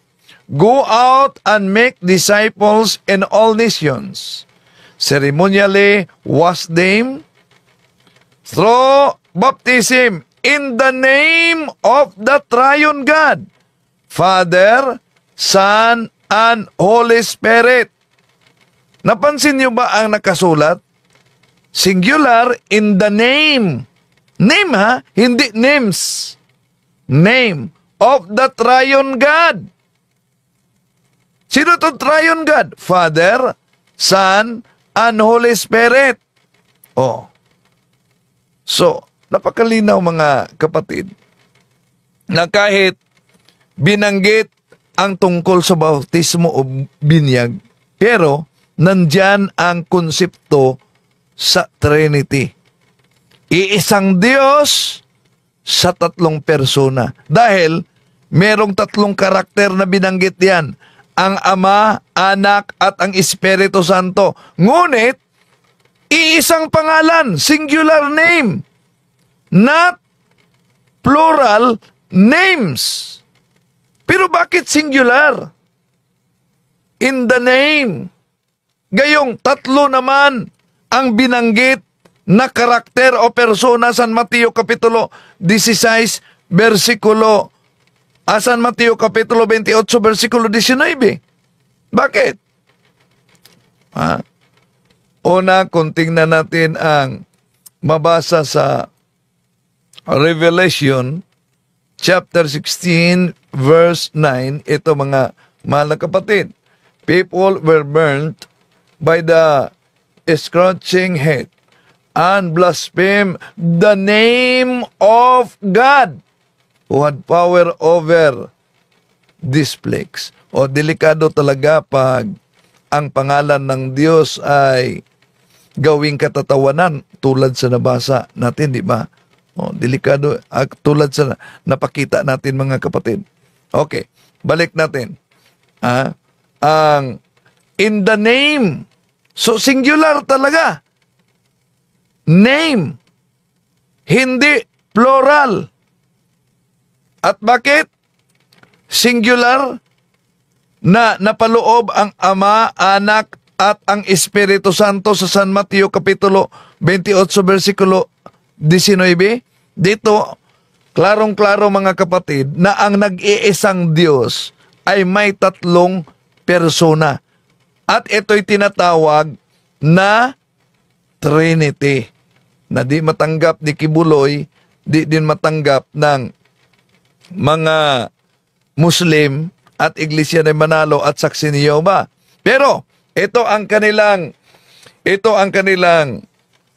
Go out and make disciples in all nations, ceremonially wash them through baptism in the name of the Triune God, Father, Son, and Holy Spirit. Napansin niyo ba ang nakasulat? Singular, in the name. Name ha, hindi names. Name of the Triune God. Sino itong Triune God? Father, Son, and Holy Spirit. Oh. So, napakalinaw mga kapatid, na kahit binanggit ang tungkol sa bautismo o binyag, pero nandyan ang konsepto sa Trinity. Iisang Diyos sa tatlong persona. Dahil merong tatlong karakter na binanggit yan. ang Ama, Anak, at ang Espiritu Santo. Ngunit, iisang pangalan, singular name, not plural names. Pero bakit singular? In the name. Gayong tatlo naman ang binanggit na karakter o persona San Mateo Kapitulo 16, versikulo San Mateo Kapitulo 28, versikulo 19. Bakit? Una, kung tingnan natin ang mabasa sa Revelation chapter 16, verse 9, ito mga mahal na kapatid. People were burnt by the scorching heat and blaspheme the name of God who had power over this plagues. O delikado talaga pag ang pangalan ng Diyos ay gawing katatawanan tulad sa nabasa natin, di ba? O, delikado tulad sa napakita natin mga kapatid. Okay, balik natin. Ang in the name. So singular talaga. Name. Hindi plural. At bakit? Singular na napaloob ang Ama, Anak, at ang Espiritu Santo sa San Mateo Kapitulo 28, versikulo 19. Dito, klarong-klaro mga kapatid, na ang nag-iisang Diyos ay may tatlong persona. At ito'y tinatawag na Trinity, na di matanggap ni Kibuloy, di din matanggap ng mga Muslim at Iglesia ni Manalo at Saksi ni Jehovah. Pero ito ang kanilang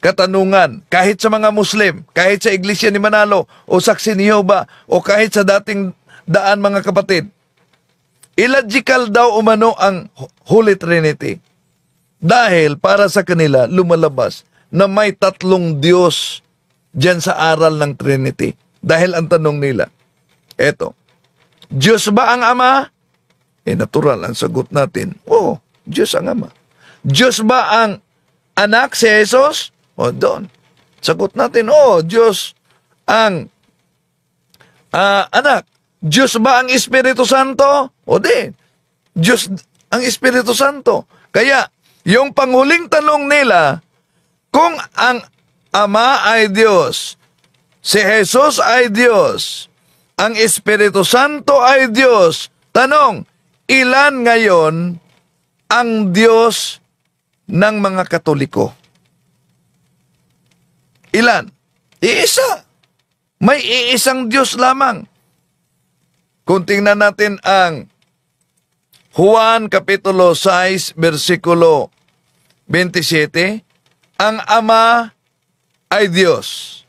katanungan, kahit sa mga Muslim, kahit sa Iglesia ni Manalo o Saksi ni Jehovah o kahit sa dating daan mga kapatid. Illogical daw umano ang Holy Trinity. Dahil para sa kanila lumalabas na may tatlong Diyos diyan sa aral ng Trinity. Dahil ang tanong nila, eto, Diyos ba ang Ama? Natural ang sagot natin. Oo, Diyos ang Ama. Diyos ba ang Anak, si Jesus? Doon. Sagot natin, Diyos ang Anak. Diyos ba ang Espiritu Santo? Di. Diyos ang Espiritu Santo. Kaya, yung panghuling tanong nila, kung ang Ama ay Diyos, si Jesus ay Diyos, ang Espiritu Santo ay Diyos, tanong, ilan ngayon ang Diyos ng mga Katoliko? Ilan? Iisa. May iisang Diyos lamang. Kung tingnan natin ang Juan Kapitulo 6, versikulo 27, ang Ama ay Diyos.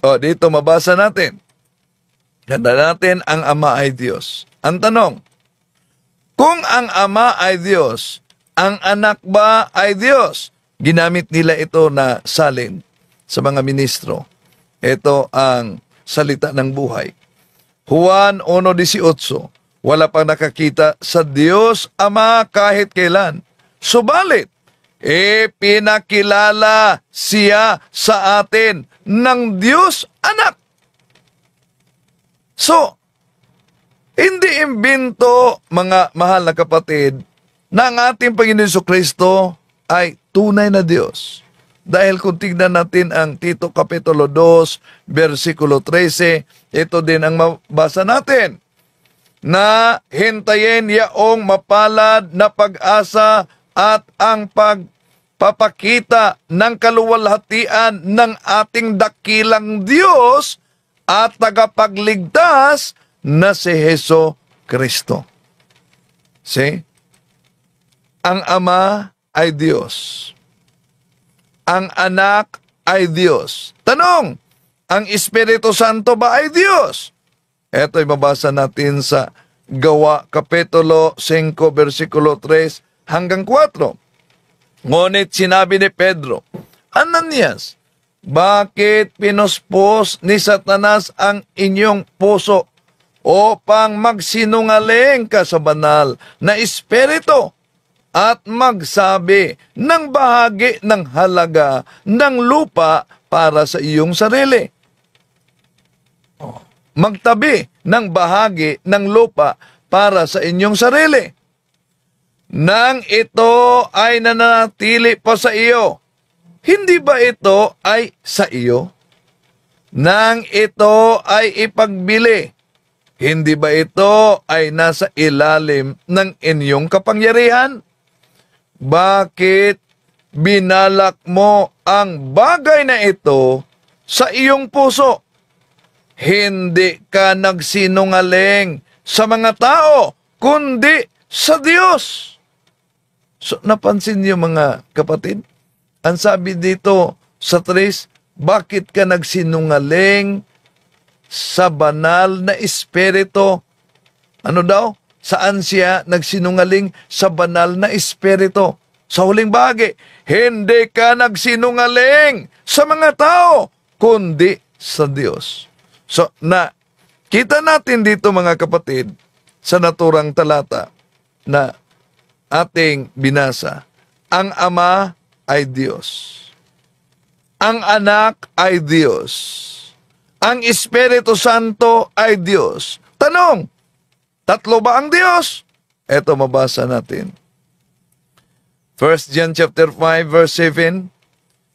Dito mabasa natin. Ganda natin, ang Ama ay Diyos. Ang tanong, kung ang Ama ay Diyos, ang Anak ba ay Diyos? Ginamit nila ito na salin sa mga ministro. Ito ang salita ng buhay. Juan 1:18, wala pang nakakita sa Diyos Ama kahit kailan. Subalit, pinakilala siya sa atin ng Diyos Anak. So, hindi imbento, mga mahal na kapatid, na ang ating Panginoon Jesucristo ay tunay na Diyos. Dahil kung tignan natin ang Tito Kapitulo 2, versikulo 13, ito din ang mabasa natin, na hintayin yaong mapalad na pag-asa at ang pagpapakita ng kaluwalhatian ng ating dakilang Diyos at tagapagligtas na si Heso Kristo. See? Ang Ama ay Diyos. Ang Anak ay Diyos. Tanong, ang Espiritu Santo ba ay Diyos? Ito'y mabasa natin sa Gawa Kapitulo 5, versikulo 3 hanggang 4. Ngunit sinabi ni Pedro, Ananias, bakit pinuspos ni Satanas ang inyong puso upang magsinungaling ka sa banal na espiritu at magsabi ng bahagi ng halaga ng lupa para sa iyong sarili. Magtabi ng bahagi ng lupa para sa inyong sarili. Nang ito ay nananatili pa sa iyo, hindi ba ito ay sa iyo? Nang ito ay ipagbili, hindi ba ito ay nasa ilalim ng inyong kapangyarihan? Bakit binalak mo ang bagay na ito sa iyong puso? Hindi ka nagsinungaling sa mga tao, kundi sa Diyos. So, napansin niyo mga kapatid? Ang sabi dito sa 3, bakit ka nagsinungaling sa banal na espiritu? Ano daw? Saan siya nagsinungaling? Sa banal na espiritu. Sa huling bahagi, hindi ka nagsinungaling sa mga tao, kundi sa Diyos. So, kita natin dito mga kapatid, sa naturang talata na ating binasa, ang Ama ay Diyos. Ang Anak ay Diyos. Ang Espiritu Santo ay Diyos. Tanong, tatlo ba ang Diyos? Ito mabasa natin. 1 John chapter 5 verse 7,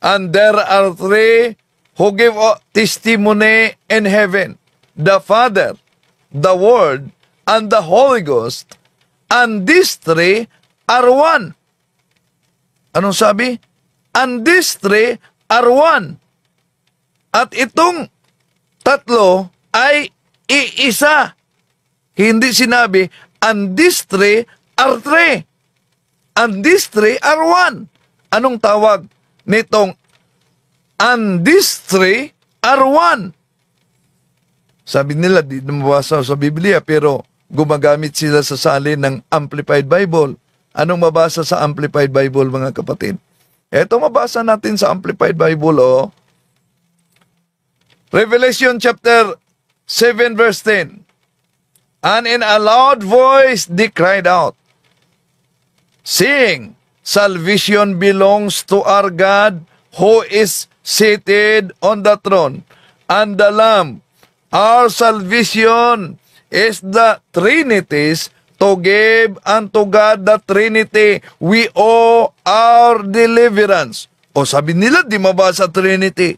and there are three who give testimony in heaven, the Father, the Word, and the Holy Ghost, and these three are one. Anong sabi? And these three are one. At itong tatlo ay iisa. Hindi sinabi, and these three are three. And these three are one. Anong tawag nitong and these three are one? Sabi nila, di na mabasa sa Biblia, pero gumagamit sila sa salin ng Amplified Bible. Anong mabasa sa Amplified Bible, mga kapatid? Ito mabasa natin sa Amplified Bible, oh. Revelation chapter 7 verse 10. And in a loud voice they cried out, saying, salvation belongs to our God who is seated on the throne and the Lamb. Our salvation is the Trinity's. To give unto God the Trinity, we owe our deliverance. O sabi nila, di mabasa Trinity.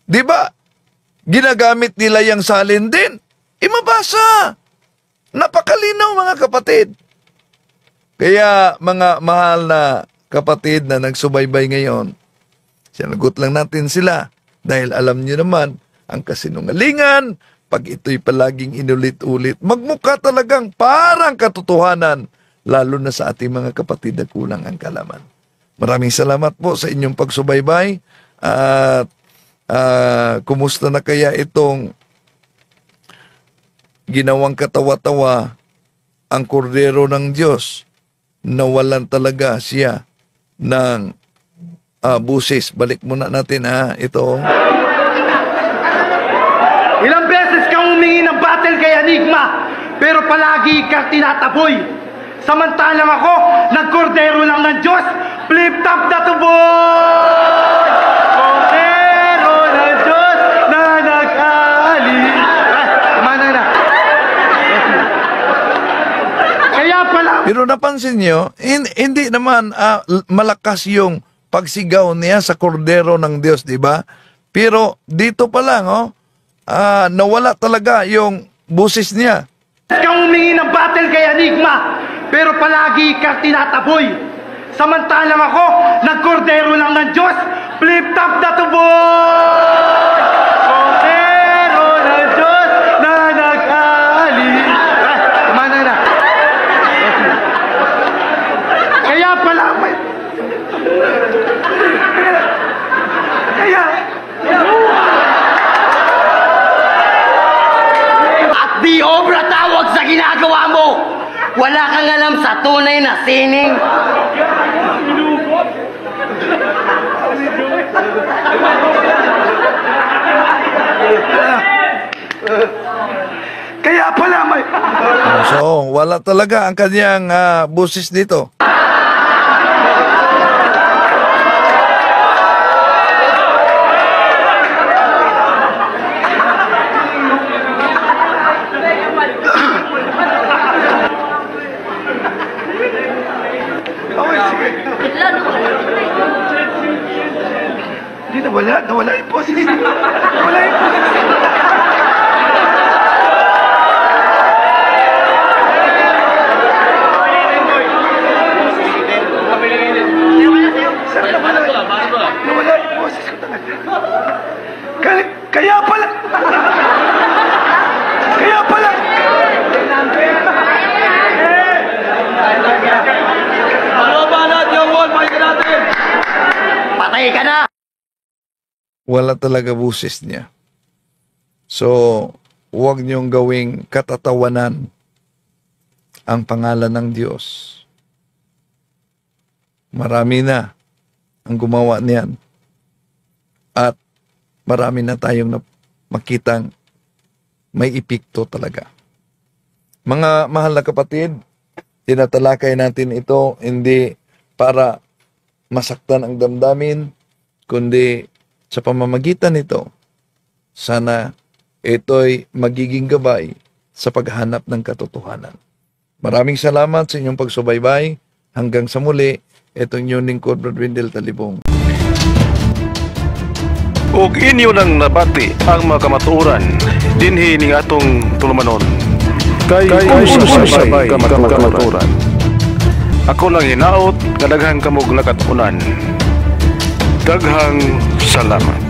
Di ba? Ginagamit nila yung salin din. Mabasa. Napakalinaw mga kapatid. Kaya mga mahal na kapatid na nagsubaybay ngayon, sinagot lang natin sila dahil alam niyo naman ang kasinungalingan. Pag ito'y palaging inulit-ulit, magmukha talagang parang katotohanan, lalo na sa ating mga kapatid na kulang ang kalaman. Maraming salamat po sa inyong pagsubaybay at kumusta na kaya itong ginawang katawa-tawa ang kordero ng Diyos? Nawalan talaga siya ng busis. Balik muna natin ito. Ilang beses kang humingi ng battle kay Enigma, pero palagi kang tinataboy. Samantalang ako, nagkordero lang ng Diyos, flip top na tuboy! Kordero ng Diyos na nag-aalis. Kumana na. Kaya pala... Pero napansin nyo, hindi naman malakas yung pagsigaw niya sa kordero ng Diyos, di ba? Pero dito pa lang, nawala talaga yung busis niya. Kang humingi ng battle kay Enigma, pero palagi kang tinataboy. Samantalang ako, nagkordero lang ng Diyos, flip top na tuboy! Kordero ng Diyos na nag-aalis. Kumana na. Kaya pala, Di obra tawag sa ginagawa mo. Wala kang alam sa tunay na sining. Kaya pala So, wala talaga ang kanyang busis dito. Hindi, nawala yung boses. Nawala yung boses. Nawala yung boses ko talaga. Kaya pala. Kaya pala. Ano ba natin yung wall? Pakinggan natin. Patay ka na. Wala talaga busis niya. So, huwag niyong gawing katatawanan ang pangalan ng Diyos. Marami na ang gumawa niyan. At marami na tayong makitang may epekto talaga. Mga mahal na kapatid, tinatalakay natin ito hindi para masaktan ang damdamin, kundi sa pamamagitan nito, sana ito'y magiging gabay sa paghanap ng katotohanan. Maraming salamat sa inyong pagsubaybay. Hanggang sa muli, itong inyong lingkod, Brad Wendell Talibong. Ug inyo nang nabati ang mga kamatuoran dinhi ning atong tulumanon. Kay usay kamatuoran. Ako lang hinaot nga daghang kamog nakatunan. Daghang salamat.